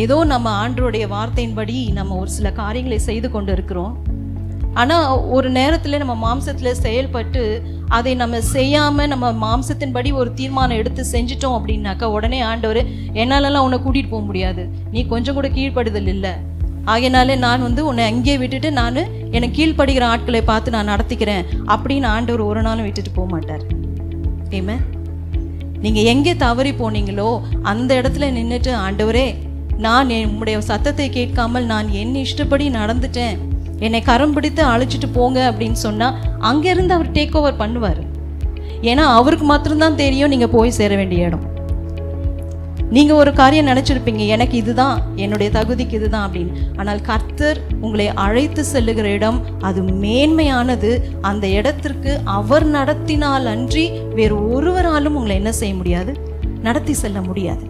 ஏதோ நம்ம ஆண்டவருடைய வார்த்தையின்படி நம்ம ஒரு சில காரியங்களை செய்து கொண்டு இருக்கிறோம். ஆனால் ஒரு நேரத்தில் நம்ம மாம்சத்தில் செயல்பட்டு அதை நம்ம செய்யாமல் நம்ம மாம்சத்தின்படி ஒரு தீர்மானம் எடுத்து செஞ்சிட்டோம் அப்படின்னாக்கா உடனே ஆண்டவர், என்னாலலாம் உன்னை கூட்டிகிட்டு போக முடியாது, நீ கொஞ்சம் கூட கீழ்ப்படுதல் இல்லை, ஆகையினாலே நான் உன்னை அங்கேயே விட்டுட்டு நான் எனக்கு கீழ்ப்படுகிற ஆட்களை பார்த்து நான் நடத்திக்கிறேன் அப்படின்னு ஆண்டவர் ஒரு நாளும் விட்டுட்டு போக மாட்டார். ஏமே, நீங்கள் எங்கே தவறி போனீங்களோ அந்த இடத்துல நின்றுட்டு, ஆண்டவரே நான் உம்முடைய சத்தத்தை கேட்காமல் நான் என் இஷ்டப்படி நடந்துட்டேன், என்னை கரம் பிடித்து அழைச்சிட்டு போங்க அப்படின்னு சொன்னால் அங்கேருந்து அவர் டேக் ஓவர் பண்ணுவார். ஏன்னா அவருக்கு மாத்திரம்தான் தெரியும் நீங்கள் போய் சேர வேண்டிய இடம். நீங்கள் ஒரு காரியம் நினச்சிருப்பீங்க, எனக்கு இதுதான், என்னுடைய தகுதிக்கு இதுதான் அப்படின்னு. ஆனால் கர்த்தர் உங்களை அழைத்து செல்லுகிற இடம் அது மேன்மையானது. அந்த இடத்திற்கு அவர் நடத்தினால் அன்றி வேறு ஒருவராலும் உங்களை என்ன செய்ய முடியாது, நடத்தி செல்ல முடியாது.